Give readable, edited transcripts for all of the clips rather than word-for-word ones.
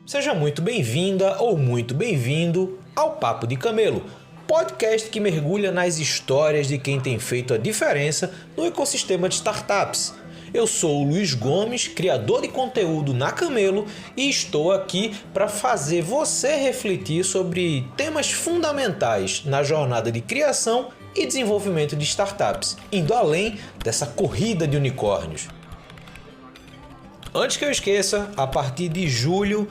Seja muito bem-vinda ou muito bem-vindo ao Papo de Camelo, podcast que mergulha nas histórias de quem tem feito a diferença no ecossistema de startups. Eu sou o Luiz Gomes, criador de conteúdo na Camelo, e estou aqui para fazer você refletir sobre temas fundamentais na jornada de criação e desenvolvimento de startups, indo além dessa corrida de unicórnios. Antes que eu esqueça, a partir de julho,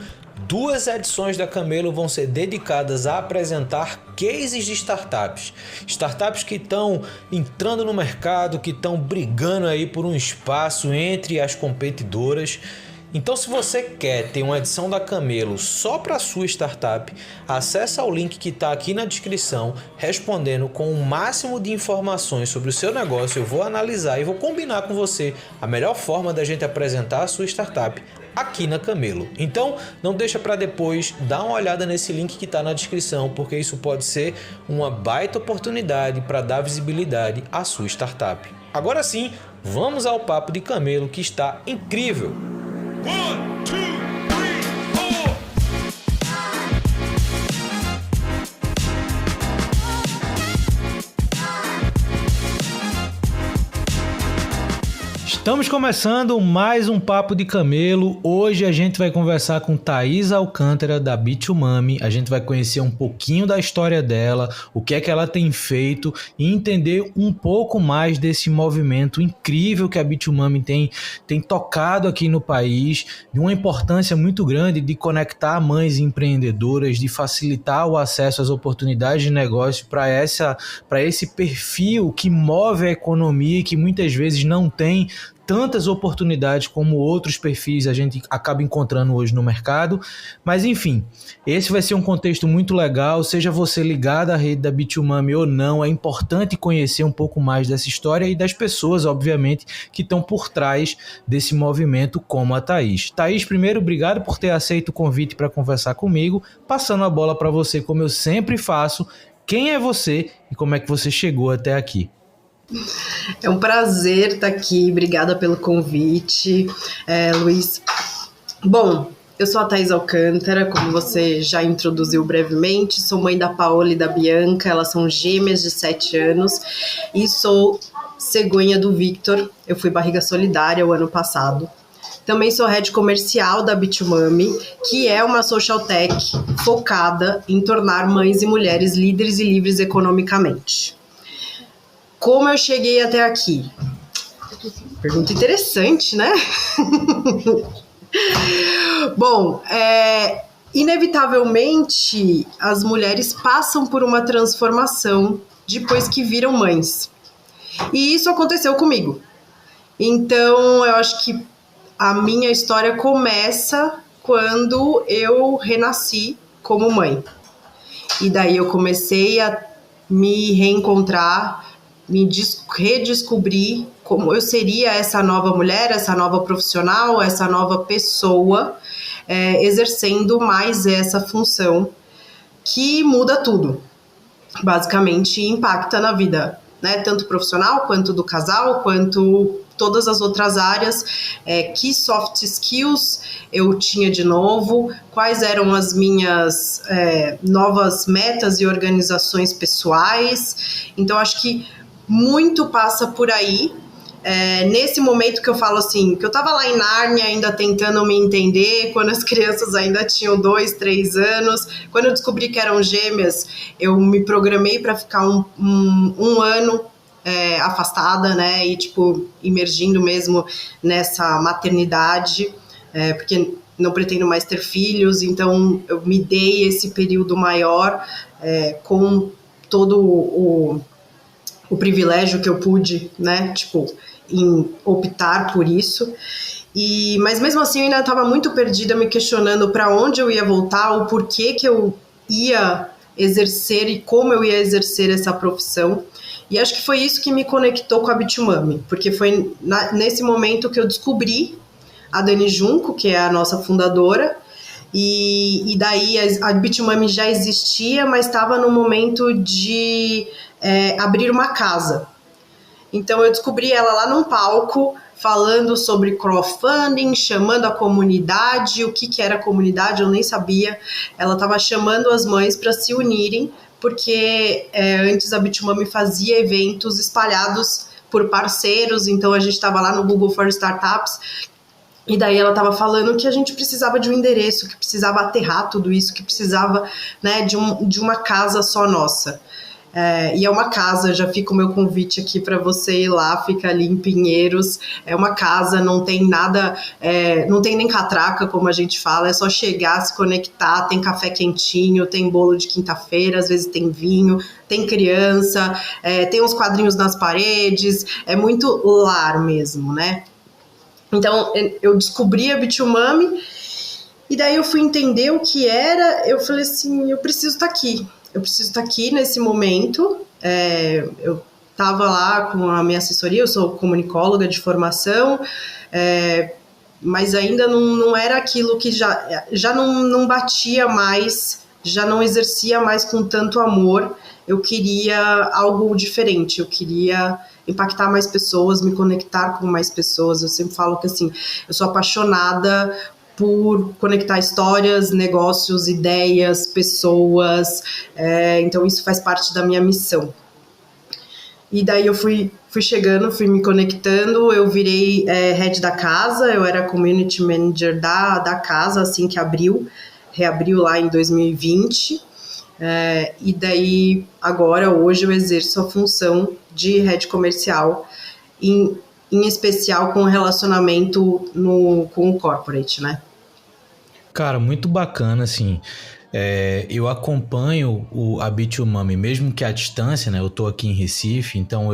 2 edições da Camelo vão ser dedicadas a apresentar cases de startups. Startups que estão entrando no mercado, que estão brigando aí por um espaço entre as competidoras. Então, se você quer ter uma edição da Camelo só para sua startup, acessa o link que está aqui na descrição, respondendo com o máximo de informações sobre o seu negócio. Eu vou analisar e vou combinar com você a melhor forma da gente apresentar a sua startup aqui na Camelo. Então, não deixa para depois, dá uma olhada nesse link que está na descrição, porque isso pode ser uma baita oportunidade para dar visibilidade à sua startup. Agora sim, vamos ao Papo de Camelo, que está incrível! 1, 2, 3, 4. Estamos começando mais um Papo de Camelo. Hoje a gente vai conversar com Thaís Alcântara, da Bit2Mami. A gente vai conhecer um pouquinho da história dela, o que é que ela tem feito e entender um pouco mais desse movimento incrível que a Bit2Mami tem tocado aqui no país, de uma importância muito grande de conectar mães empreendedoras, de facilitar o acesso às oportunidades de negócio para esse perfil que move a economia e que muitas vezes não tem tantas oportunidades como outros perfis a gente acaba encontrando hoje no mercado. Mas enfim, esse vai ser um contexto muito legal, seja você ligado à rede da Bit2Mami ou não, é importante conhecer um pouco mais dessa história e das pessoas, obviamente, que estão por trás desse movimento, como a Thaís. Thaís, primeiro, obrigado por ter aceito o convite para conversar comigo, passando a bola para você, como eu sempre faço. Quem é você e como é que você chegou até aqui? É um prazer estar aqui, obrigada pelo convite, Luiz. Bom, eu sou a Thaís Alcântara, como você já introduziu brevemente, sou mãe da Paola e da Bianca, elas são gêmeas de 7 anos, e sou cegonha do Victor, eu fui barriga solidária o ano passado. Também sou head comercial da Bit2Mami, que é uma social tech focada em tornar mães e mulheres líderes e livres economicamente. Como eu cheguei até aqui? Pergunta interessante, né? Bom, inevitavelmente as mulheres passam por uma transformação depois que viram mães. E isso aconteceu comigo. Então, eu acho que a minha história começa quando eu renasci como mãe. E daí eu comecei a me reencontrar, me redescobrir como eu seria essa nova mulher, essa nova profissional, essa nova pessoa, exercendo mais essa função que muda tudo, basicamente impacta na vida, né, tanto profissional quanto do casal, quanto todas as outras áreas, que soft skills eu tinha de novo, quais eram as minhas novas metas e organizações pessoais. Então acho que muito passa por aí. Nesse momento que eu falo assim, que eu tava lá em Nárnia ainda tentando me entender, quando as crianças ainda tinham 2, 3 anos, quando eu descobri que eram gêmeas, eu me programei para ficar um ano afastada, né, e tipo, imergindo mesmo nessa maternidade, porque não pretendo mais ter filhos, então eu me dei esse período maior, com todo o privilégio que eu pude, né, tipo, em optar por isso. Mas mesmo assim eu ainda estava muito perdida, me questionando para onde eu ia voltar, o porquê que eu ia exercer e como eu ia exercer essa profissão. E acho que foi isso que me conectou com a Bit2Mami, porque foi nesse momento que eu descobri a Dani Junco, que é a nossa fundadora, e daí a Bit2Mami já existia, mas estava no momento de abrir uma casa. Então eu descobri ela lá num palco, falando sobre crowdfunding, chamando a comunidade. O que era a comunidade eu nem sabia. Ela estava chamando as mães para se unirem, porque antes a Bitumami fazia eventos espalhados por parceiros, então a gente estava lá no Google for Startups, e daí ela estava falando que a gente precisava de um endereço, que precisava aterrar tudo isso, que precisava, né, de uma casa só nossa. E é uma casa, já fica o meu convite aqui para você ir lá, fica ali em Pinheiros, é uma casa, não tem nada, não tem nem catraca, como a gente fala, é só chegar, se conectar, tem café quentinho, tem bolo de quinta-feira, às vezes tem vinho, tem criança, tem uns quadrinhos nas paredes, é muito lar mesmo, né? Então, eu descobri a Bitumami, e daí eu fui entender o que era, eu falei assim, eu preciso estar aqui. Eu preciso estar aqui nesse momento. Eu estava lá com a minha assessoria, eu sou comunicóloga de formação, mas ainda não era aquilo que já não batia mais, já não exercia mais com tanto amor. Eu queria algo diferente, eu queria impactar mais pessoas, me conectar com mais pessoas. Eu sempre falo que assim, eu sou apaixonada por conectar histórias, negócios, ideias, pessoas, então isso faz parte da minha missão. E daí eu fui chegando, fui me conectando, eu virei head da casa, eu era community manager da casa, assim que reabriu lá em 2020, e daí agora, hoje eu exerço a função de head comercial, em especial com relacionamento com o corporate, né? Cara, muito bacana, assim. Eu acompanho a Bitumami, mesmo que à distância, né? Eu tô aqui em Recife, então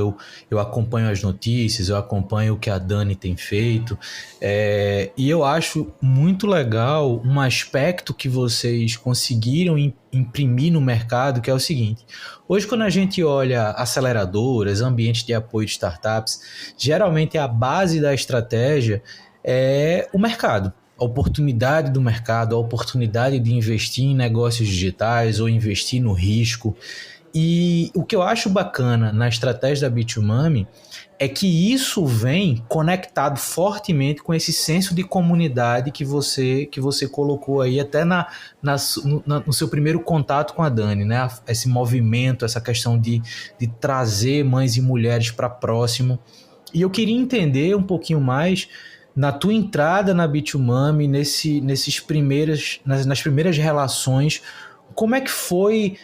eu acompanho as notícias, eu acompanho o que a Dani tem feito, e eu acho muito legal um aspecto que vocês conseguiram imprimir no mercado, que é o seguinte: hoje, quando a gente olha aceleradoras, ambientes de apoio de startups, geralmente a base da estratégia é o mercado. A oportunidade do mercado, a oportunidade de investir em negócios digitais ou investir no risco. E o que eu acho bacana na estratégia da Bitumami é que isso vem conectado fortemente com esse senso de comunidade que você colocou aí até no seu primeiro contato com a Dani, né? Esse movimento, essa questão de trazer mães e mulheres para próximo. E eu queria entender um pouquinho mais na tua entrada na Bitumami, nas primeiras relações, como é que foi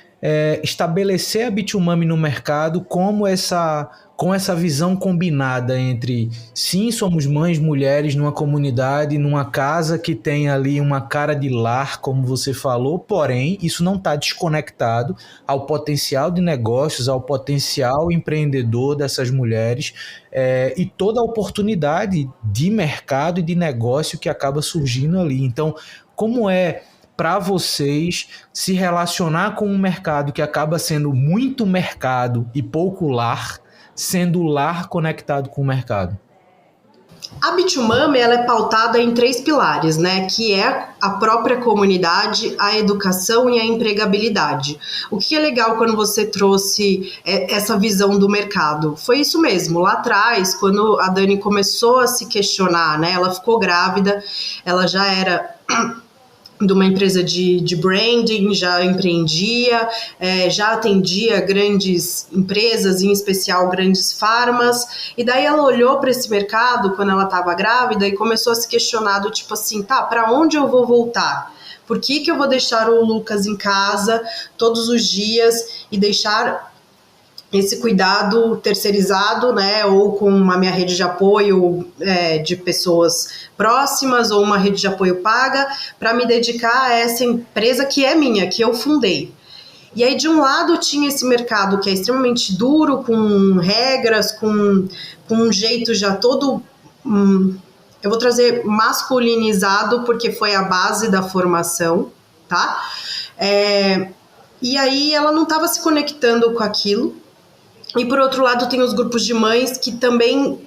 estabelecer a Bitumami no mercado com essa visão combinada entre, sim, somos mães, mulheres numa comunidade, numa casa que tem ali uma cara de lar, como você falou, porém, isso não está desconectado ao potencial de negócios, ao potencial empreendedor dessas mulheres, e toda a oportunidade de mercado e de negócio que acaba surgindo ali. Então, como é para vocês se relacionar com um mercado que acaba sendo muito mercado e pouco lar, sendo o lar conectado com o mercado? A Bitumami, ela é pautada em 3 pilares, né? Que é a própria comunidade, a educação e a empregabilidade. O que é legal quando você trouxe essa visão do mercado? Foi isso mesmo, lá atrás, quando a Dani começou a se questionar, né? Ela ficou grávida, ela já era de uma empresa de branding, já empreendia, já atendia grandes empresas, em especial grandes farmas, e daí ela olhou para esse mercado quando ela estava grávida e começou a se questionar do tipo assim, tá, para onde eu vou voltar? Por que eu vou deixar o Lucas em casa todos os dias e deixar esse cuidado terceirizado, né, ou com uma minha rede de apoio de pessoas próximas, ou uma rede de apoio paga, para me dedicar a essa empresa que é minha, que eu fundei. E aí, de um lado, tinha esse mercado que é extremamente duro, com regras, com um jeito já todo... eu vou trazer masculinizado, porque foi a base da formação, tá? E aí, ela não estava se conectando com aquilo. E por outro lado tem os grupos de mães que também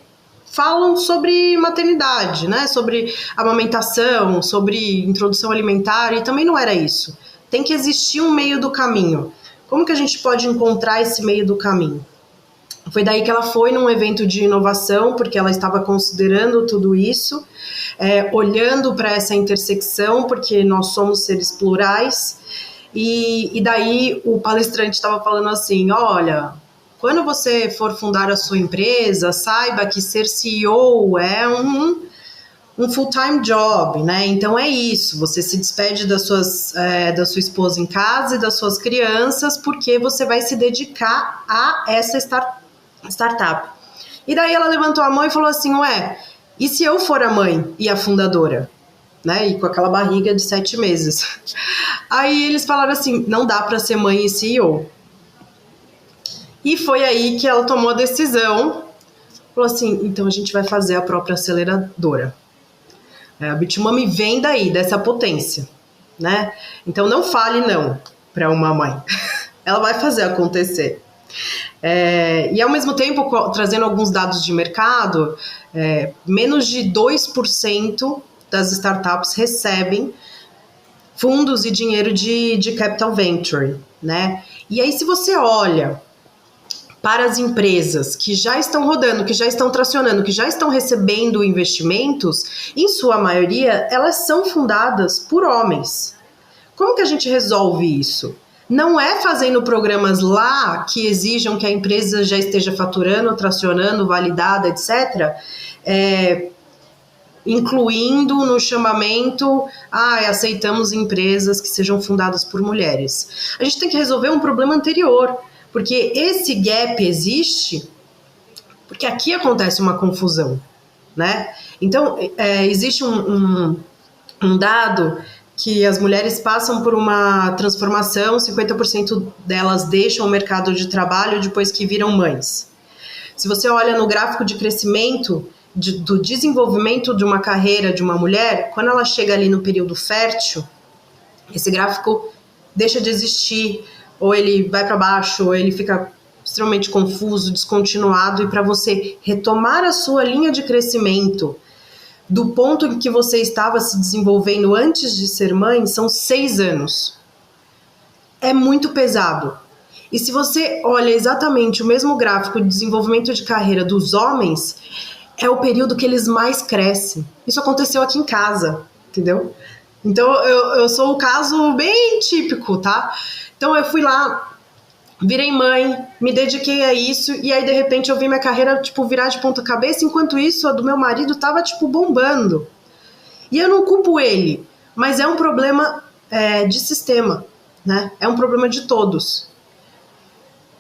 falam sobre maternidade, né? Sobre amamentação, sobre introdução alimentar, e também não era isso. Tem que existir um meio do caminho. Como que a gente pode encontrar esse meio do caminho? Foi daí que ela foi num evento de inovação, porque ela estava considerando tudo isso, olhando para essa intersecção, porque nós somos seres plurais, e daí o palestrante estava falando assim, olha, quando você for fundar a sua empresa, saiba que ser CEO é um full-time job, né? Então é isso, você se despede da sua esposa em casa e das suas crianças, porque você vai se dedicar a essa startup. E daí ela levantou a mão e falou assim, e se eu for a mãe e a fundadora? Né? E com aquela barriga de 7 meses. Aí eles falaram assim, não dá para ser mãe e CEO. E foi aí que ela tomou a decisão, falou assim, então a gente vai fazer a própria aceleradora. A Bitumami vem daí, dessa potência, né? Então não fale não para uma mãe. Ela vai fazer acontecer. E ao mesmo tempo, trazendo alguns dados de mercado, menos de 2% das startups recebem fundos e dinheiro de capital venture, né? E aí, se você olha para as empresas que já estão rodando, que já estão tracionando, que já estão recebendo investimentos, em sua maioria, elas são fundadas por homens. Como que a gente resolve isso? Não é fazendo programas lá que exijam que a empresa já esteja faturando, tracionando, validada, etc., incluindo no chamamento, aceitamos empresas que sejam fundadas por mulheres. A gente tem que resolver um problema anterior, porque esse gap existe porque aqui acontece uma confusão, né? Então, existe um dado que as mulheres passam por uma transformação, 50% delas deixam o mercado de trabalho depois que viram mães. Se você olha no gráfico de crescimento do desenvolvimento de uma carreira de uma mulher, quando ela chega ali no período fértil, esse gráfico deixa de existir, ou ele vai para baixo, ou ele fica extremamente confuso, descontinuado, e para você retomar a sua linha de crescimento do ponto em que você estava se desenvolvendo antes de ser mãe, são 6 anos. É muito pesado. E se você olha exatamente o mesmo gráfico de desenvolvimento de carreira dos homens, é o período que eles mais crescem. Isso aconteceu aqui em casa, entendeu? Então, eu sou o caso bem típico, tá? Então, eu fui lá, virei mãe, me dediquei a isso, e aí, de repente, eu vi minha carreira, virar de ponta cabeça, enquanto isso, a do meu marido tava, bombando. E eu não culpo ele, mas é um problema de sistema, né? É um problema de todos.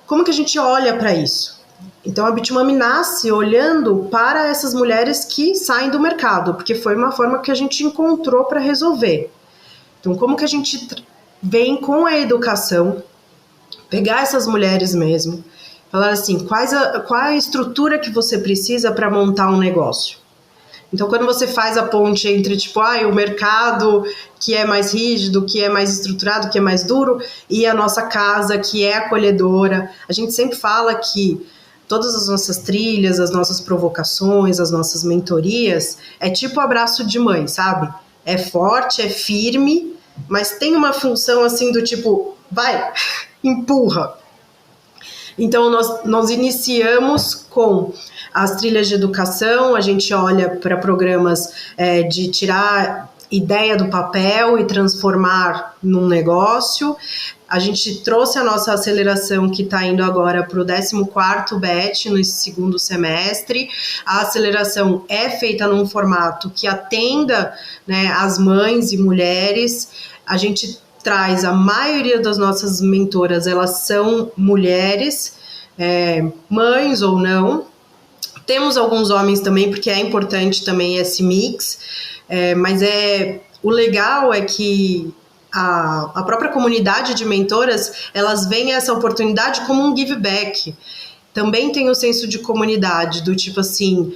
Como que a gente olha para isso? Então, a Bitumami nasce olhando para essas mulheres que saem do mercado, porque foi uma forma que a gente encontrou para resolver. Então, como que a gente vem com a educação, pegar essas mulheres mesmo, falar assim, qual a estrutura que você precisa para montar um negócio? Então, quando você faz a ponte entre, o mercado que é mais rígido, que é mais estruturado, que é mais duro, e a nossa casa, que é acolhedora, a gente sempre fala que todas as nossas trilhas, as nossas provocações, as nossas mentorias, é tipo abraço de mãe, sabe? É forte, é firme, mas tem uma função assim do vai, empurra. Então, nós iniciamos com as trilhas de educação, a gente olha para programas de tirar ideia do papel e transformar num negócio. A gente trouxe a nossa aceleração que está indo agora para o 14º batch no segundo semestre. A aceleração é feita num formato que atenda, né, as mães e mulheres. A gente traz a maioria das nossas mentoras, elas são mulheres, mães ou não. Temos alguns homens também, porque é importante também esse mix, mas o legal é que a própria comunidade de mentoras, elas veem essa oportunidade como um give back. Também tem o senso de comunidade, do assim,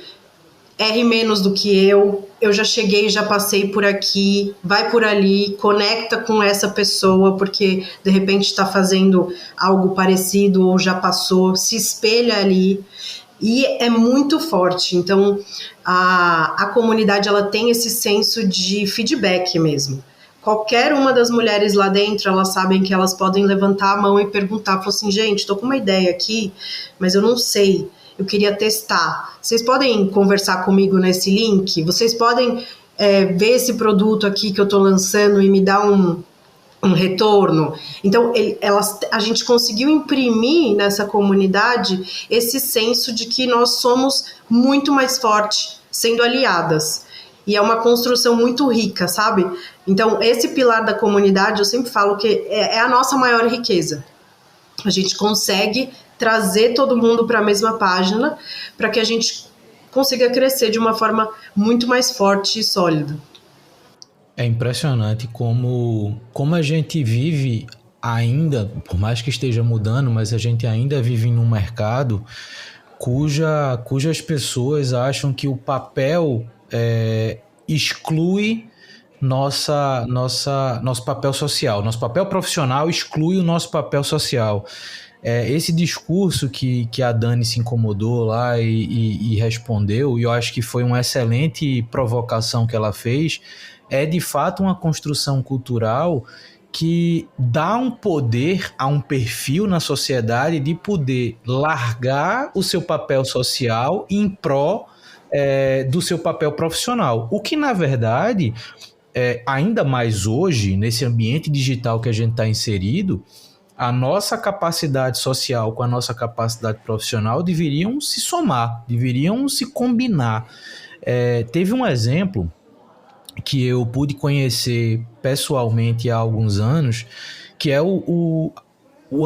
erre menos do que eu já cheguei, já passei por aqui, vai por ali, conecta com essa pessoa, porque de repente está fazendo algo parecido ou já passou, se espelha ali. E é muito forte. Então, a comunidade ela tem esse senso de feedback mesmo. qualquer uma das mulheres lá dentro, elas sabem que elas podem levantar a mão e perguntar, falar assim, gente, tô com uma ideia aqui, mas eu não sei, eu queria testar. Vocês podem conversar comigo nesse link? Vocês podem ver esse produto aqui que eu tô lançando e me dar um retorno. Então, a gente conseguiu imprimir nessa comunidade esse senso de que nós somos muito mais fortes sendo aliadas. E é uma construção muito rica, sabe? Então, esse pilar da comunidade, eu sempre falo que é a nossa maior riqueza. A gente consegue trazer todo mundo para a mesma página para que a gente consiga crescer de uma forma muito mais forte e sólida. É impressionante como a gente vive ainda, por mais que esteja mudando, mas a gente ainda vive num mercado cujas pessoas acham que o papel exclui nosso papel social. Nosso papel profissional exclui o nosso papel social. Esse discurso que a Dani se incomodou lá e respondeu, e eu acho que foi uma excelente provocação que ela fez, é de fato uma construção cultural que dá um poder a um perfil na sociedade de poder largar o seu papel social em pró do seu papel profissional. O que, na verdade, ainda mais hoje, nesse ambiente digital que a gente está inserido, a nossa capacidade social com a nossa capacidade profissional deveriam se somar, deveriam se combinar. Teve um exemplo que eu pude conhecer pessoalmente há alguns anos, que é o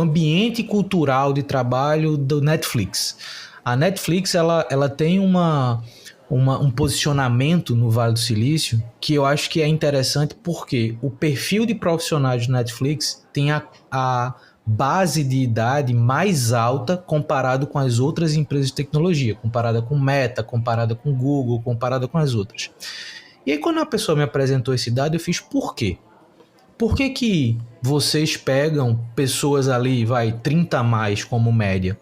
ambiente cultural de trabalho do Netflix. A Netflix ela tem um posicionamento no Vale do Silício que eu acho que é interessante porque o perfil de profissionais do Netflix tem a base de idade mais alta comparado com as outras empresas de tecnologia, comparada com Meta, comparada com Google, comparada com as outras. E aí quando a pessoa me apresentou esse dado, eu fiz por quê? Por que vocês pegam pessoas ali, 30 a mais como média?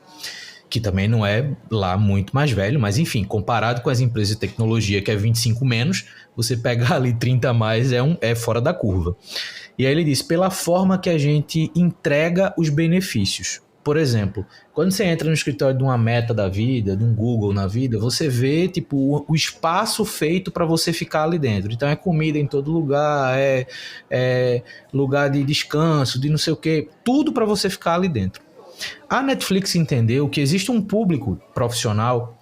Que também não é lá muito mais velho, mas enfim, comparado com as empresas de tecnologia, que é 25 menos, você pegar ali 30 a mais é fora da curva. E aí ele disse, pela forma que a gente entrega os benefícios. Por exemplo, quando você entra no escritório de uma Meta da vida, de um Google na vida, você vê tipo o espaço feito para você ficar ali dentro. Então é comida em todo lugar, é lugar de descanso, de não sei o quê, tudo para você ficar ali dentro. A Netflix entendeu que existe um público profissional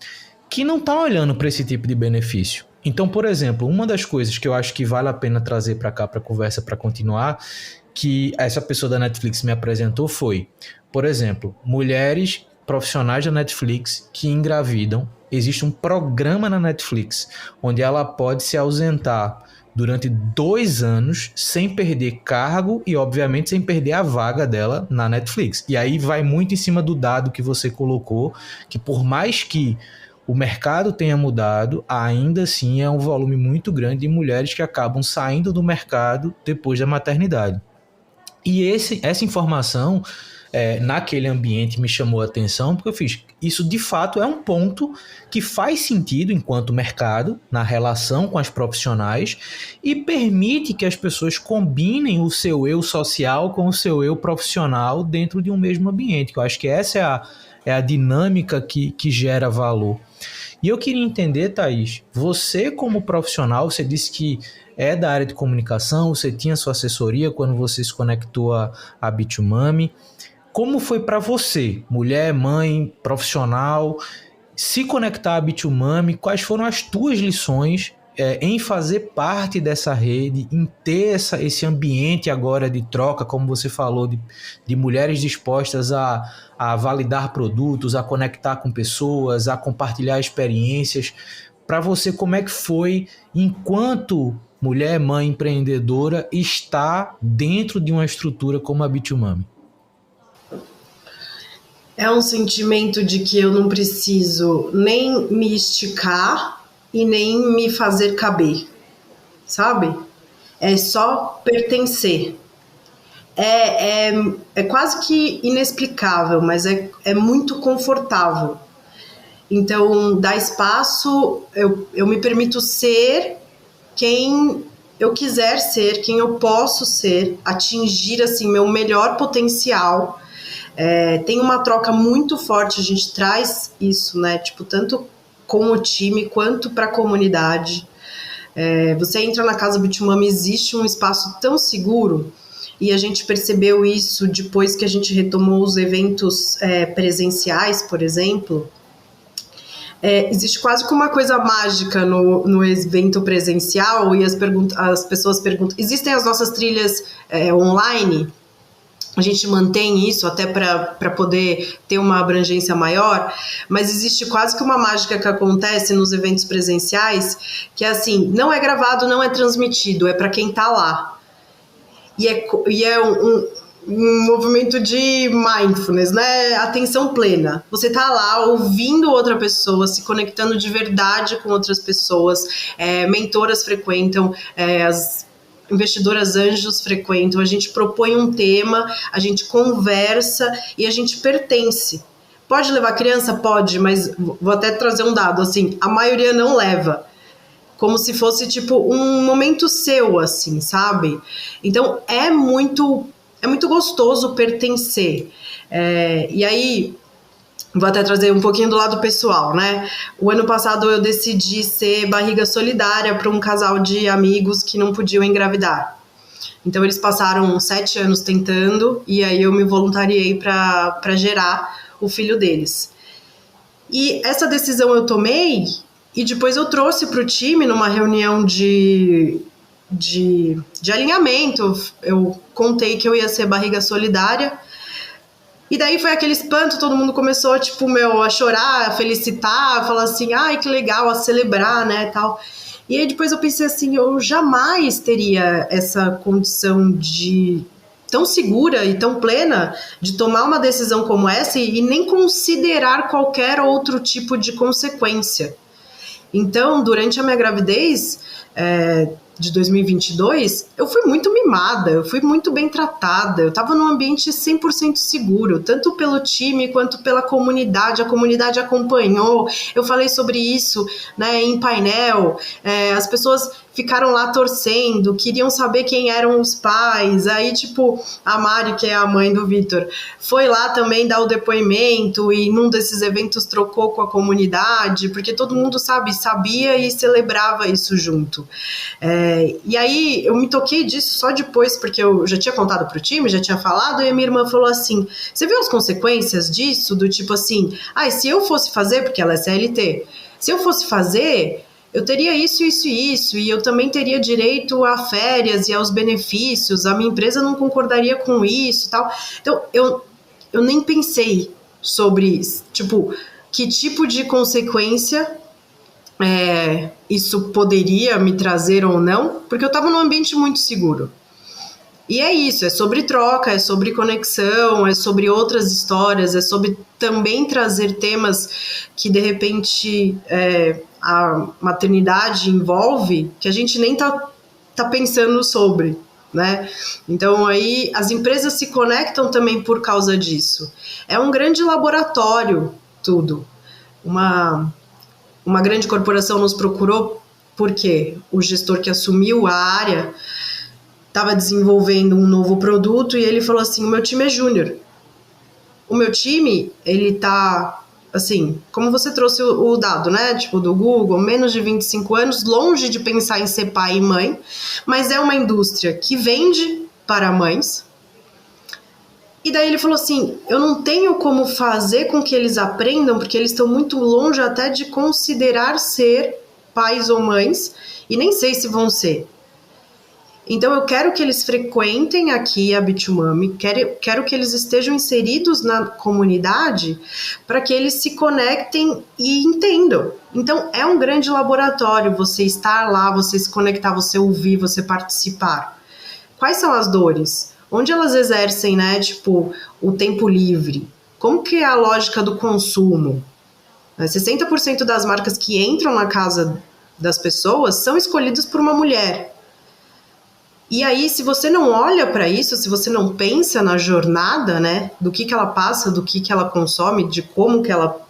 que não está olhando para esse tipo de benefício. Então, por exemplo, uma das coisas que eu acho que vale a pena trazer para cá para a conversa para continuar, que essa pessoa da Netflix me apresentou foi, por exemplo, mulheres profissionais da Netflix que engravidam. Existe um programa na Netflix onde ela pode se ausentar durante 2 anos sem perder cargo e, obviamente, sem perder a vaga dela na Netflix. E aí vai muito em cima do dado que você colocou, que por mais que o mercado tenha mudado, ainda assim é um volume muito grande de mulheres que acabam saindo do mercado depois da maternidade. E essa informação naquele ambiente me chamou a atenção, porque eu fiz, isso de fato é um ponto que faz sentido enquanto mercado, na relação com as profissionais, e permite que as pessoas combinem o seu eu social com o seu eu profissional dentro de um mesmo ambiente, que eu acho que essa é a dinâmica que gera valor. E eu queria entender, Thaís, você como profissional, você disse que é da área de comunicação, você tinha sua assessoria quando você se conectou à Bit2Mami. Como foi para você, mulher, mãe, profissional, se conectar à Bit2Mami? Quais foram as tuas lições em fazer parte dessa rede, em ter esse ambiente agora de troca, como você falou, de mulheres dispostas a validar produtos, a conectar com pessoas, a compartilhar experiências? Para você, como é que foi, enquanto mulher, mãe, empreendedora, estar dentro de uma estrutura como a Bit2Mami? É um sentimento de que eu não preciso nem me esticar e nem me fazer caber, sabe? É só pertencer. É quase que inexplicável, mas é muito confortável. Então, dá espaço, eu me permito ser quem eu quiser ser, quem eu posso ser, atingir assim meu melhor potencial. Tem uma troca muito forte, a gente traz isso, né? Tipo, tanto com o time quanto para a comunidade. Você entra na Casa Bitumami, existe um espaço tão seguro, e a gente percebeu isso depois que a gente retomou os eventos presenciais, por exemplo. Existe quase que uma coisa mágica no evento presencial, e as pessoas perguntam, existem as nossas trilhas online? A gente mantém isso até para poder ter uma abrangência maior, mas existe quase que uma mágica que acontece nos eventos presenciais, que é assim, não é gravado, não é transmitido, é para quem está lá. E é um movimento de mindfulness, né? Atenção plena. Você tá lá ouvindo outra pessoa, se conectando de verdade com outras pessoas. Mentoras frequentam, as investidoras anjos frequentam. A gente propõe um tema, a gente conversa e a gente pertence. Pode levar criança? Pode, mas vou até trazer um dado, assim, a maioria não leva. Como se fosse, tipo, um momento seu, assim, sabe? Então, é muito gostoso pertencer. E aí, vou até trazer um pouquinho do lado pessoal, né? O ano passado eu decidi ser barriga solidária para um casal de amigos que não podiam engravidar. Então, eles passaram 7 anos tentando, e aí eu me voluntariei para gerar o filho deles. E essa decisão eu tomei, e depois eu trouxe para o time numa reunião de alinhamento. Eu contei que eu ia ser barriga solidária, e daí foi aquele espanto, todo mundo começou, tipo, a chorar, a felicitar, a falar assim, ai, que legal, a celebrar, né, tal. E aí depois eu pensei assim, eu jamais teria essa condição tão segura e tão plena de tomar uma decisão como essa e nem considerar qualquer outro tipo de consequência. Então, durante a minha gravidez de 2022, eu fui muito mimada, eu fui muito bem tratada, eu estava num ambiente 100% seguro, tanto pelo time quanto pela comunidade. A comunidade acompanhou, eu falei sobre isso, né, em painel, as pessoas ficaram lá torcendo, queriam saber quem eram os pais. Aí, tipo, a Mari, que é a mãe do Vitor, foi lá também dar o depoimento, e num desses eventos trocou com a comunidade, porque todo mundo sabia e celebrava isso junto. E aí eu me toquei disso só depois, porque eu já tinha contado pro time, já tinha falado, e a minha irmã falou assim, você viu as consequências disso? Do tipo assim, se eu fosse fazer, porque ela é CLT, se eu fosse fazer, eu teria isso, isso e isso, e eu também teria direito a férias e aos benefícios, a minha empresa não concordaria com isso e tal. Então, eu nem pensei sobre isso, tipo, que tipo de consequência isso poderia me trazer ou não, porque eu estava num ambiente muito seguro. E é isso, é sobre troca, é sobre conexão, é sobre outras histórias, é sobre também trazer temas que, de repente, a maternidade envolve, que a gente nem tá pensando sobre, né? Então, aí, as empresas se conectam também por causa disso. É um grande laboratório, tudo. Uma grande corporação nos procurou porque o gestor que assumiu a área estava desenvolvendo um novo produto, e ele falou assim, o meu time é júnior. O meu time, ele tá, assim, como você trouxe o dado, né, tipo, do Google, menos de 25 anos, longe de pensar em ser pai e mãe, mas é uma indústria que vende para mães. E daí ele falou assim, eu não tenho como fazer com que eles aprendam, porque eles estão muito longe até de considerar ser pais ou mães, e nem sei se vão ser. Então eu quero que eles frequentem aqui a Bitumami, quero que eles estejam inseridos na comunidade para que eles se conectem e entendam. Então é um grande laboratório você estar lá, você se conectar, você ouvir, você participar. Quais são as dores? Onde elas exercem, né, tipo, o tempo livre? Como que é a lógica do consumo? 60% das marcas que entram na casa das pessoas são escolhidas por uma mulher. E aí, se você não olha para isso, se você não pensa na jornada, né, do que ela passa, do que ela consome, de como que ela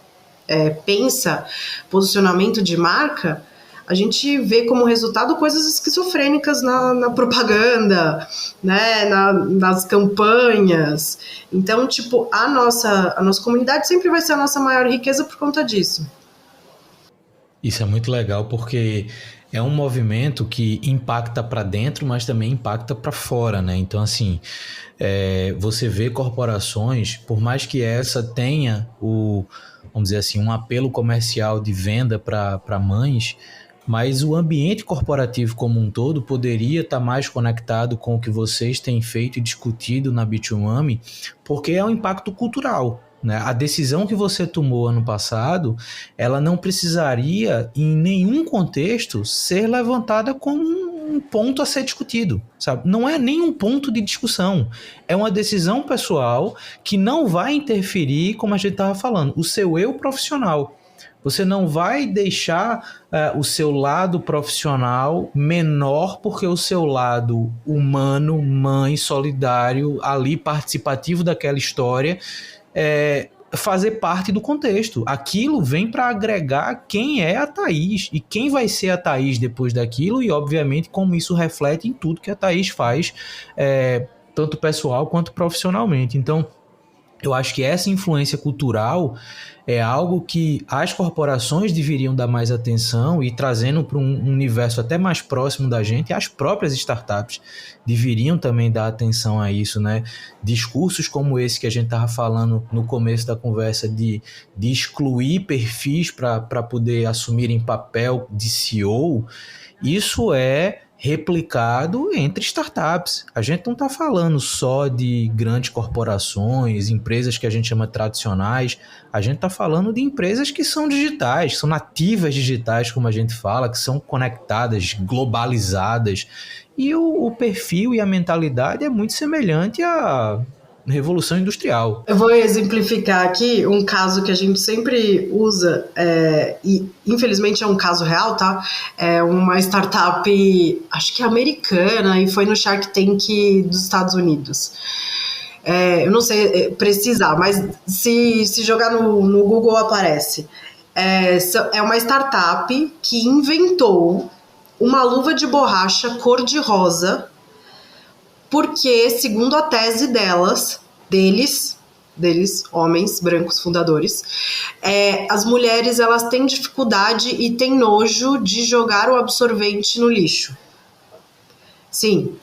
pensa posicionamento de marca, a gente vê como resultado coisas esquizofrênicas na propaganda, né, nas campanhas. Então, tipo, a nossa comunidade sempre vai ser a nossa maior riqueza por conta disso. Isso é muito legal porque é um movimento que impacta para dentro, mas também impacta para fora, né? Então, assim, você vê corporações, por mais que essa tenha vamos dizer assim, um apelo comercial de venda para mães, mas o ambiente corporativo como um todo poderia estar mais conectado com o que vocês têm feito e discutido na Bitumami, porque é um impacto cultural. Né? A decisão que você tomou ano passado, ela não precisaria, em nenhum contexto, ser levantada como um ponto a ser discutido, sabe? Não é nem um ponto de discussão. É uma decisão pessoal que não vai interferir, como a gente estava falando, o seu eu profissional. Você não vai deixar o seu lado profissional menor porque o seu lado humano, mãe, solidário, ali participativo daquela história, fazer parte do contexto. Aquilo vem para agregar quem é a Thaís e quem vai ser a Thaís depois daquilo e, obviamente, como isso reflete em tudo que a Thaís faz, tanto pessoal quanto profissionalmente. Então, eu acho que essa influência cultural é algo que as corporações deveriam dar mais atenção e trazendo para um universo até mais próximo da gente, as próprias startups deveriam também dar atenção a isso, né? Discursos como esse que a gente estava falando no começo da conversa de excluir perfis para poder assumir em papel de CEO, isso é replicado entre startups. A gente não está falando só de grandes corporações, empresas que a gente chama tradicionais, a gente está falando de empresas que são digitais, que são nativas digitais, como a gente fala, que são conectadas, globalizadas, e o perfil e a mentalidade é muito semelhante à Revolução Industrial. Eu vou exemplificar aqui um caso que a gente sempre usa, e infelizmente é um caso real, tá? É uma startup, acho que é americana, e foi no Shark Tank dos Estados Unidos. Eu não sei precisar, mas se jogar no Google aparece. É uma startup que inventou uma luva de borracha cor-de-rosa porque, segundo a tese deles, homens brancos fundadores, as mulheres elas têm dificuldade e têm nojo de jogar o absorvente no lixo. Sim,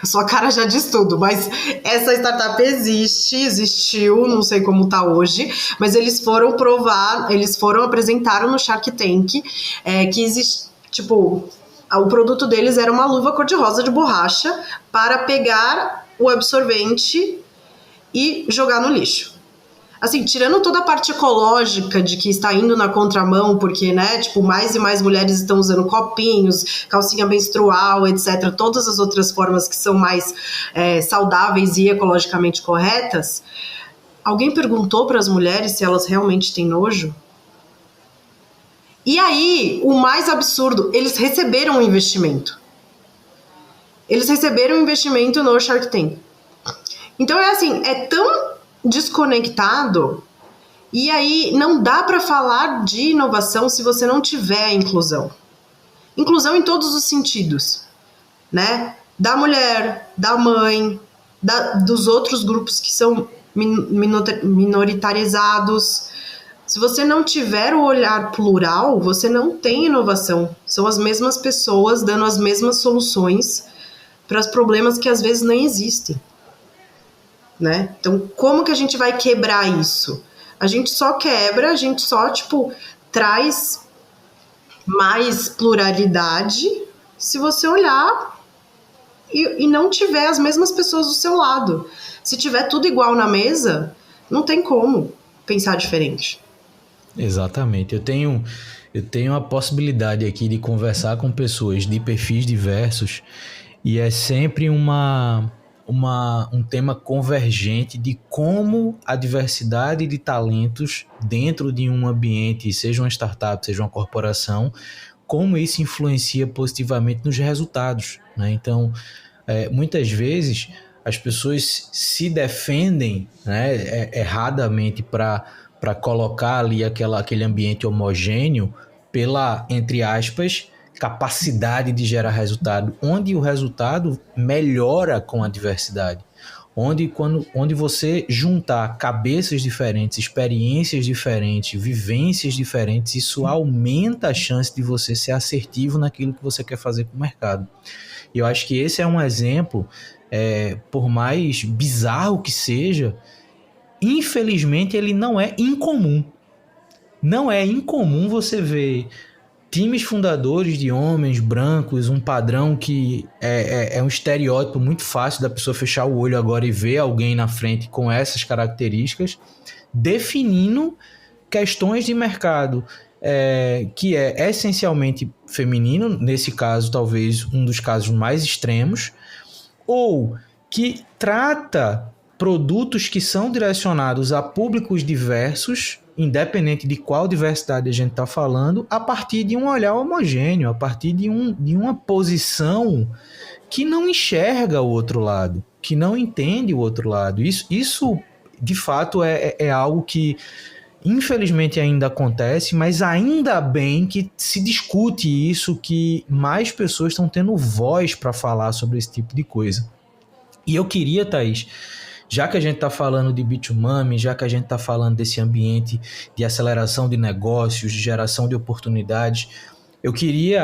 sua cara já diz tudo, mas essa startup existiu, não sei como tá hoje, mas eles apresentaram no Shark Tank que existe, tipo, o produto deles era uma luva cor-de-rosa de borracha para pegar o absorvente e jogar no lixo. Assim, tirando toda a parte ecológica de que está indo na contramão, porque, né, tipo, mais e mais mulheres estão usando copinhos, calcinha menstrual, etc., todas as outras formas que são mais saudáveis e ecologicamente corretas, alguém perguntou para as mulheres se elas realmente têm nojo? E aí, o mais absurdo, eles receberam um investimento. Eles receberam um investimento no Shark Tank. Então, é tão desconectado, e aí não dá para falar de inovação se você não tiver inclusão. Inclusão em todos os sentidos, né? Da mulher, da mãe, dos outros grupos que são minoritarizados. Se você não tiver o olhar plural, você não tem inovação. São as mesmas pessoas dando as mesmas soluções para os problemas que às vezes nem existem. Né? Então, como que a gente vai quebrar isso? A gente só quebra, a gente só, traz mais pluralidade se você olhar e não tiver as mesmas pessoas do seu lado. Se tiver tudo igual na mesa, não tem como pensar diferente. Exatamente. Eu tenho a possibilidade aqui de conversar com pessoas de perfis diversos e é sempre um tema convergente de como a diversidade de talentos dentro de um ambiente, seja uma startup, seja uma corporação, como isso influencia positivamente nos resultados, né? Então, muitas vezes as pessoas se defendem, né, erradamente para colocar ali aquele ambiente homogêneo pela, entre aspas, capacidade de gerar resultado, onde o resultado melhora com a diversidade. Onde você juntar cabeças diferentes, experiências diferentes, vivências diferentes, isso aumenta a chance de você ser assertivo naquilo que você quer fazer com o mercado. E eu acho que esse é um exemplo, por mais bizarro que seja, infelizmente ele não é incomum. Não é incomum você ver times fundadores de homens brancos, um padrão que é um estereótipo muito fácil da pessoa fechar o olho agora e ver alguém na frente com essas características, definindo questões de mercado que é essencialmente feminino, nesse caso talvez um dos casos mais extremos, ou que trata produtos que são direcionados a públicos diversos, independente de qual diversidade a gente está falando, a partir de um olhar homogêneo, a partir de uma posição que não enxerga o outro lado, que não entende o outro lado. Isso de fato, é algo que infelizmente ainda acontece, mas ainda bem que se discute isso, que mais pessoas estão tendo voz para falar sobre esse tipo de coisa. E eu queria, Thaís, já que a gente está falando de B2Mami, já que a gente está falando desse ambiente de aceleração de negócios, de geração de oportunidades,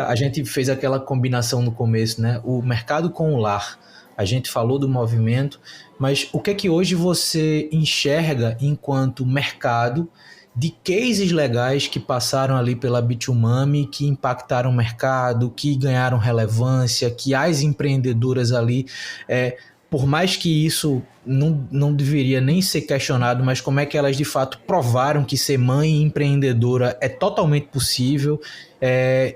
a gente fez aquela combinação no começo, né? O mercado com o lar. A gente falou do movimento, mas o que é que hoje você enxerga enquanto mercado de cases legais que passaram ali pela B2Mami, que impactaram o mercado, que ganharam relevância, que as empreendedoras ali... por mais que isso não deveria nem ser questionado, mas como é que elas de fato provaram que ser mãe empreendedora é totalmente possível,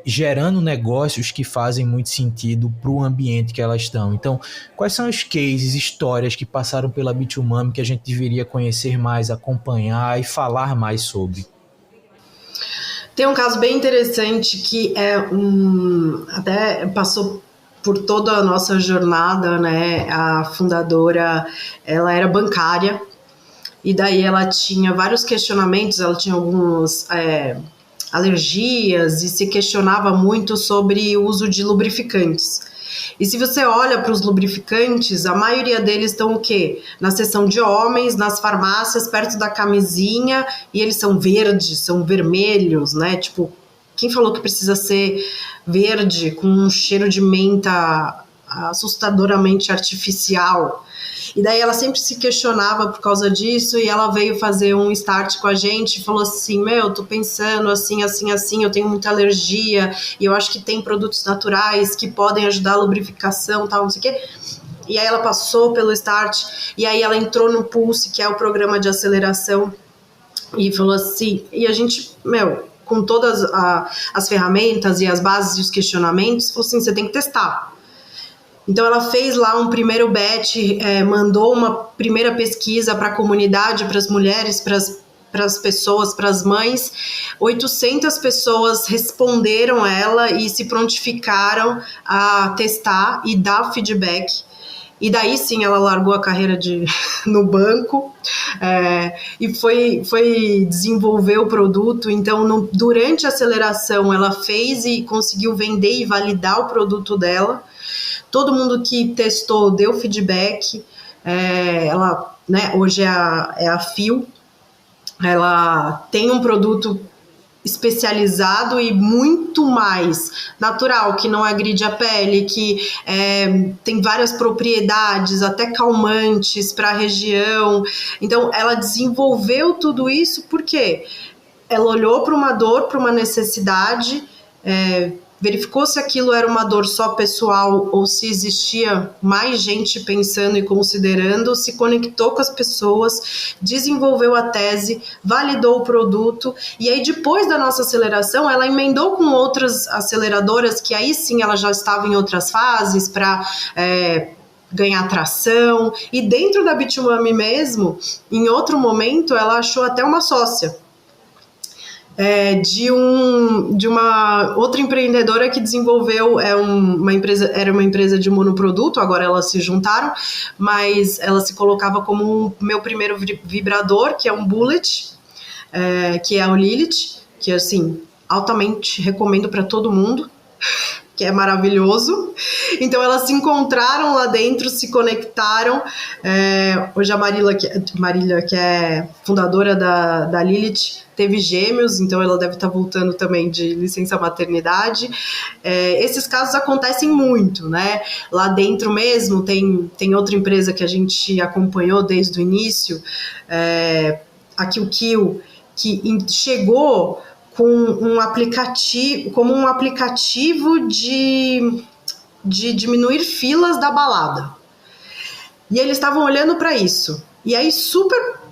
gerando negócios que fazem muito sentido para o ambiente que elas estão. Então, quais são os cases, histórias que passaram pela B2Mami que a gente deveria conhecer mais, acompanhar e falar mais sobre? Tem um caso bem interessante que até passou por toda a nossa jornada, né? A fundadora, ela era bancária, e daí ela tinha vários questionamentos, ela tinha algumas alergias e se questionava muito sobre o uso de lubrificantes. E se você olha para os lubrificantes, a maioria deles estão o quê? Na seção de homens, nas farmácias, perto da camisinha, e eles são verdes, são vermelhos, né? Tipo, quem falou que precisa ser verde com um cheiro de menta assustadoramente artificial? E daí ela sempre se questionava por causa disso, e ela veio fazer um start com a gente e falou assim, tô pensando assim, eu tenho muita alergia, e eu acho que tem produtos naturais que podem ajudar a lubrificação, tal, não sei o quê. E aí ela passou pelo start, e aí ela entrou no Pulse, que é o programa de aceleração, e falou assim, e a gente, com todas as ferramentas e as bases e os questionamentos, falou assim, você tem que testar. Então ela fez lá um primeiro batch, mandou uma primeira pesquisa para a comunidade, para as mulheres, para as pessoas, para as mães. 800 pessoas responderam ela e se prontificaram a testar e dar feedback. E daí sim ela largou a carreira no banco e foi desenvolver o produto. Então durante a aceleração ela fez e conseguiu vender e validar o produto dela. Todo mundo que testou deu feedback. Ela, né, hoje é a Fio. Ela tem um produto especializado e muito mais natural, que não agride a pele, que tem várias propriedades, até calmantes para a região. Então, ela desenvolveu tudo isso porque ela olhou para uma dor, para uma necessidade, verificou se aquilo era uma dor só pessoal ou se existia mais gente pensando e considerando, se conectou com as pessoas, desenvolveu a tese, validou o produto, e aí depois da nossa aceleração ela emendou com outras aceleradoras que aí sim ela já estava em outras fases para ganhar tração, e dentro da B2Mami mesmo, em outro momento ela achou até uma sócia. De uma outra empreendedora que desenvolveu era uma empresa de monoproduto, agora elas se juntaram, mas ela se colocava como o meu primeiro vibrador, que é um Bullet, que é o Lilith, que assim, altamente recomendo para todo mundo, que é maravilhoso. Então elas se encontraram lá dentro, se conectaram. Hoje a Marília, que é fundadora da Lilith, teve gêmeos, então ela deve estar voltando também de licença maternidade. Esses casos acontecem muito, né? Lá dentro mesmo tem outra empresa que a gente acompanhou desde o início, a Kill, que chegou como um aplicativo de diminuir filas da balada. E eles estavam olhando para isso. E aí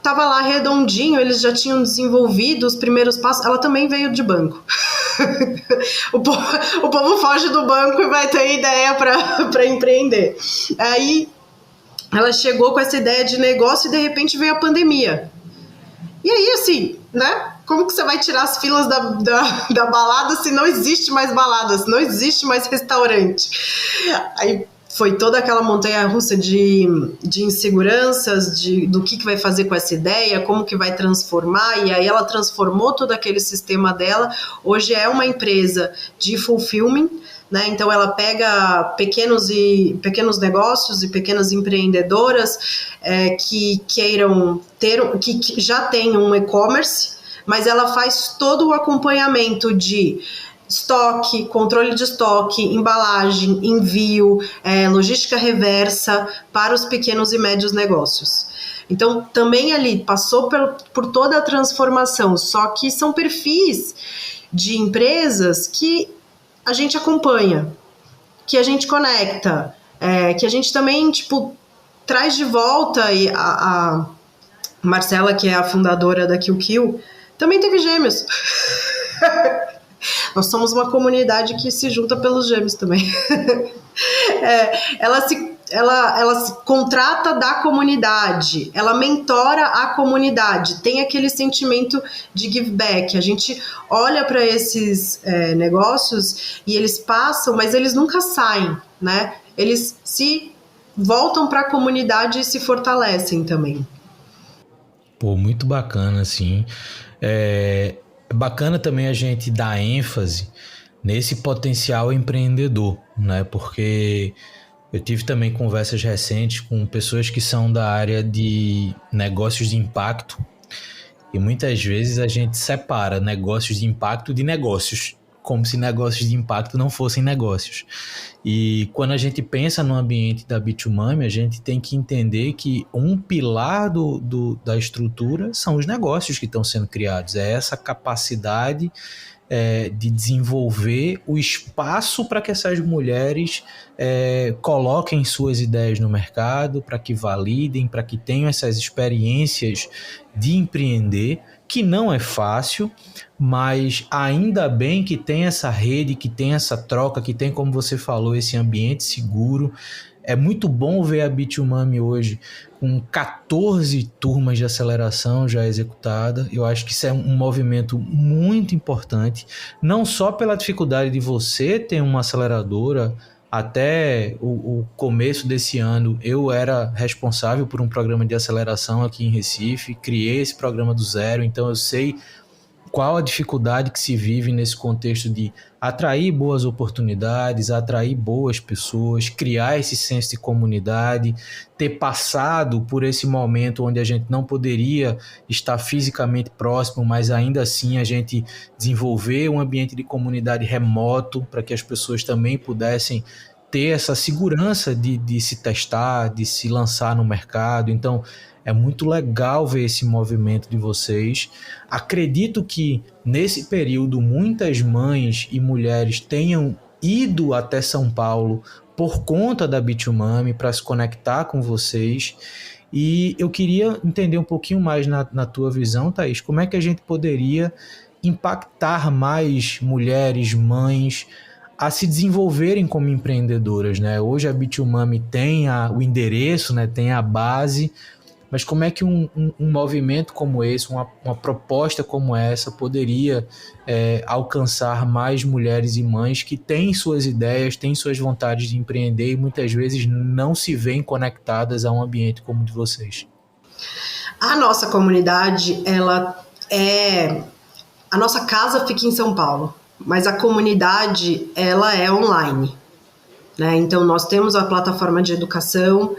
tava lá redondinho, eles já tinham desenvolvido os primeiros passos. Ela também veio de banco. O povo foge do banco e vai ter ideia para empreender. Aí ela chegou com essa ideia de negócio e de repente veio a pandemia. E aí, assim, né? Como que você vai tirar as filas da balada se não existe mais balada, se não existe mais restaurante? Aí foi toda aquela montanha-russa de inseguranças, do que vai fazer com essa ideia, como que vai transformar, e aí ela transformou todo aquele sistema dela. Hoje é uma empresa de fulfillment, né? Então ela pega pequenos negócios e pequenas empreendedoras que queiram que já têm um e-commerce, mas ela faz todo o acompanhamento de estoque, controle de estoque, embalagem, envio, logística reversa para os pequenos e médios negócios. Então, também ali passou por toda a transformação, só que são perfis de empresas que a gente acompanha, que a gente conecta, que a gente também, traz de volta. E a Marcela, que é a fundadora da Kill, também teve gêmeos. Nós somos uma comunidade que se junta pelos gêmeos também. Ela se contrata da comunidade, ela mentora a comunidade, tem aquele sentimento de give back. A gente olha para esses negócios e eles passam, mas eles nunca saem, né? Eles se voltam para a comunidade e se fortalecem também. Pô, muito bacana, assim. É bacana também a gente dar ênfase nesse potencial empreendedor, né? Porque eu tive também conversas recentes com pessoas que são da área de negócios de impacto e muitas vezes a gente separa negócios de impacto de negócios, como se negócios de impacto não fossem negócios. E quando a gente pensa no ambiente da B2Mami, a gente tem que entender que um pilar da estrutura são os negócios que estão sendo criados. É essa capacidade de desenvolver o espaço para que essas mulheres coloquem suas ideias no mercado, para que validem, para que tenham essas experiências de empreender, que não é fácil, mas ainda bem que tem essa rede, que tem essa troca, que tem, como você falou, esse ambiente seguro. É muito bom ver a B2Mami hoje com 14 turmas de aceleração já executada. Eu acho que isso é um movimento muito importante, não só pela dificuldade de você ter uma aceleradora. Até o começo desse ano, eu era responsável por um programa de aceleração aqui em Recife, criei esse programa do zero, então eu sei qual a dificuldade que se vive nesse contexto de atrair boas oportunidades, atrair boas pessoas, criar esse senso de comunidade, ter passado por esse momento onde a gente não poderia estar fisicamente próximo, mas ainda assim a gente desenvolver um ambiente de comunidade remoto para que as pessoas também pudessem ter essa segurança de se testar, de se lançar no mercado. Então, é muito legal ver esse movimento de vocês. Acredito que nesse período muitas mães e mulheres tenham ido até São Paulo por conta da B2Mami para se conectar com vocês. E eu queria entender um pouquinho mais na tua visão, Thaís, como é que a gente poderia impactar mais mulheres, mães, a se desenvolverem como empreendedoras, né? Hoje a B2Mami tem o endereço, né? Tem a base, mas como é que um movimento como esse, uma proposta como essa poderia alcançar mais mulheres e mães que têm suas ideias, têm suas vontades de empreender e muitas vezes não se veem conectadas a um ambiente como o de vocês? A nossa comunidade, ela é a nossa casa fica em São Paulo, mas a comunidade, ela é online. Né? Então, nós temos a plataforma de educação,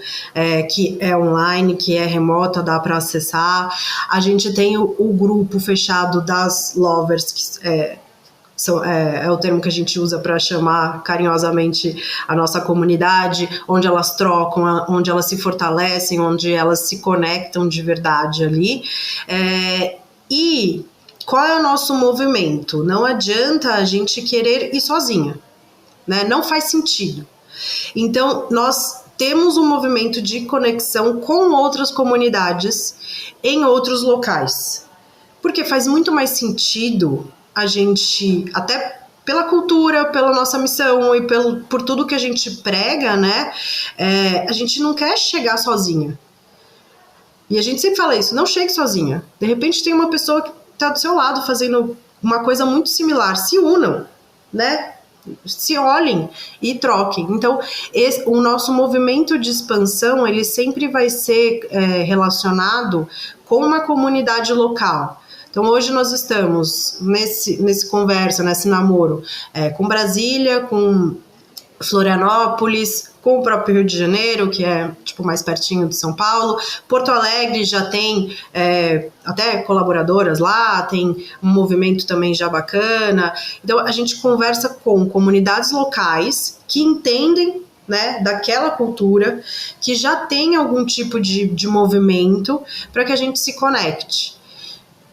que é online, que é remota, dá para acessar. A gente tem o grupo fechado das lovers, que é o termo que a gente usa para chamar carinhosamente a nossa comunidade, onde elas trocam, onde elas se fortalecem, onde elas se conectam de verdade ali. E qual é o nosso movimento? Não adianta a gente querer ir sozinha. Né? Não faz sentido. Então, nós temos um movimento de conexão com outras comunidades em outros locais. Porque faz muito mais sentido a gente, até pela cultura, pela nossa missão e por tudo que a gente prega, né? A gente não quer chegar sozinha. E a gente sempre fala isso, não chegue sozinha. De repente tem uma pessoa que está do seu lado fazendo uma coisa muito similar. Se unam, né? Se olhem e troquem. Então, o nosso movimento de expansão, ele sempre vai ser relacionado com uma comunidade local. Então, hoje nós estamos nesse conversa, nesse namoro, com Brasília, com Florianópolis, com o próprio Rio de Janeiro, que é mais pertinho de São Paulo. Porto Alegre já tem até colaboradoras lá, tem um movimento também já bacana. Então a gente conversa com comunidades locais que entendem, né, daquela cultura, que já tem algum tipo de movimento para que a gente se conecte.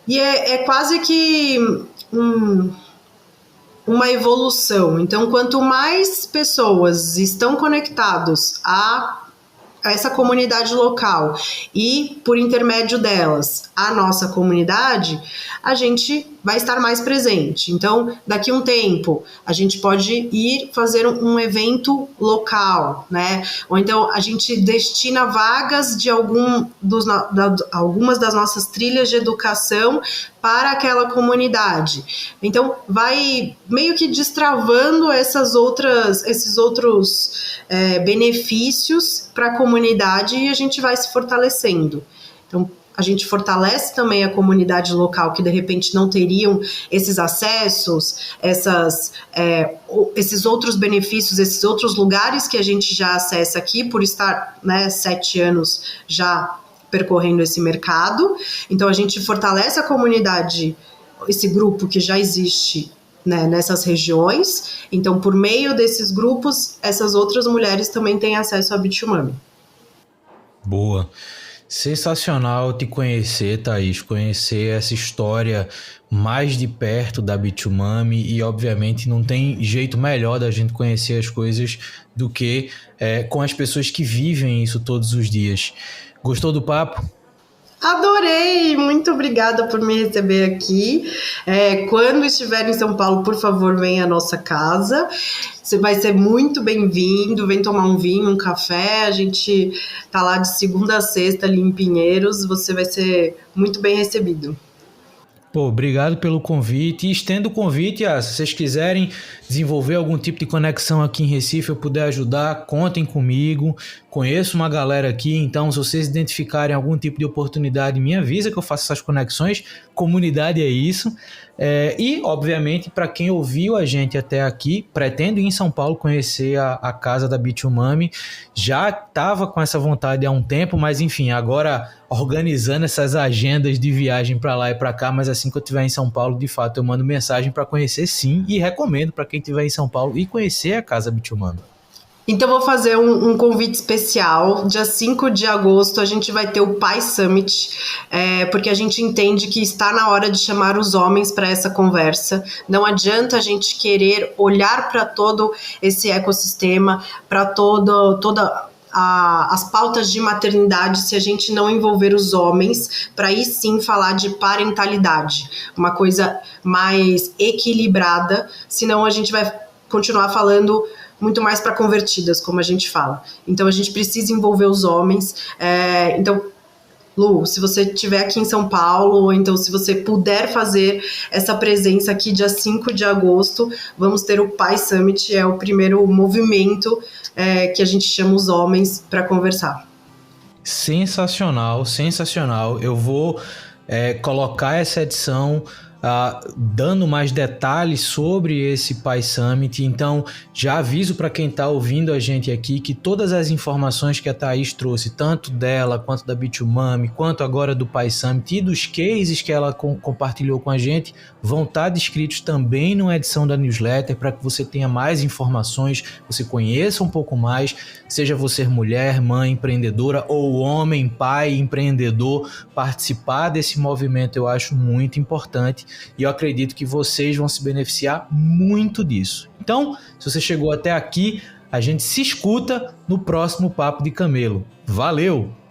E é quase que uma evolução. Então, quanto mais pessoas estão conectados a essa comunidade local e, por intermédio delas, a nossa comunidade, a gente vai estar mais presente. Então, daqui a um tempo, a gente pode ir fazer um evento local, né? Ou então a gente destina vagas de algumas das nossas trilhas de educação para aquela comunidade. Então, vai meio que destravando esses outros benefícios para a comunidade e a gente vai se fortalecendo. Então, a gente fortalece também a comunidade local que de repente não teriam esses acessos, esses outros benefícios, esses outros lugares que a gente já acessa aqui por estar, né, 7 anos já percorrendo esse mercado. Então a gente fortalece a comunidade, esse grupo que já existe, né, nessas regiões. Então, por meio desses grupos, essas outras mulheres também têm acesso à Bitumami. Boa. Sensacional te conhecer, Thaís, conhecer essa história mais de perto da Bitumami, e obviamente não tem jeito melhor da gente conhecer as coisas do que com as pessoas que vivem isso todos os dias. Gostou do papo? Adorei! Muito obrigada por me receber aqui. Quando estiver em São Paulo, por favor, venha à nossa casa. Você vai ser muito bem-vindo. Vem tomar um vinho, um café. A gente tá lá de segunda a sexta ali em Pinheiros. Você vai ser muito bem recebido. Pô, obrigado pelo convite, e estendo o convite, se vocês quiserem desenvolver algum tipo de conexão aqui em Recife, eu puder ajudar, contem comigo. Conheço uma galera aqui, então se vocês identificarem algum tipo de oportunidade, me avisa que eu faço essas conexões. Comunidade é isso. E, obviamente, para quem ouviu a gente até aqui, pretendo ir em São Paulo conhecer a casa da Bitumami. Já estava com essa vontade há um tempo, mas enfim, agora organizando essas agendas de viagem para lá e para cá, mas assim que eu estiver em São Paulo, de fato, eu mando mensagem para conhecer, sim, e recomendo para quem estiver em São Paulo e conhecer a casa Bitumami. Então vou fazer um convite especial. Dia 5 de agosto a gente vai ter o Pai Summit, porque a gente entende que está na hora de chamar os homens para essa conversa. Não adianta a gente querer olhar para todo esse ecossistema, para toda as pautas de maternidade, se a gente não envolver os homens, para aí sim falar de parentalidade, uma coisa mais equilibrada, senão a gente vai continuar falando muito mais para convertidas, como a gente fala. Então a gente precisa envolver os homens. Então, Lu, se você estiver aqui em São Paulo, ou então se você puder fazer essa presença aqui dia 5 de agosto, vamos ter o Pai Summit, é o primeiro movimento que a gente chama os homens para conversar. Sensacional, sensacional. Eu vou colocar essa edição dando mais detalhes sobre esse Pai Summit. Então, já aviso para quem está ouvindo a gente aqui que todas as informações que a Thaís trouxe, tanto dela, quanto da Bitumami, quanto agora do Pai Summit e dos cases que ela compartilhou com a gente, vão estar descritos também numa edição da newsletter para que você tenha mais informações, você conheça um pouco mais, seja você mulher, mãe, empreendedora ou homem, pai, empreendedor, participar desse movimento eu acho muito importante e eu acredito que vocês vão se beneficiar muito disso. Então, se você chegou até aqui, a gente se escuta no próximo Papo de Camelo. Valeu!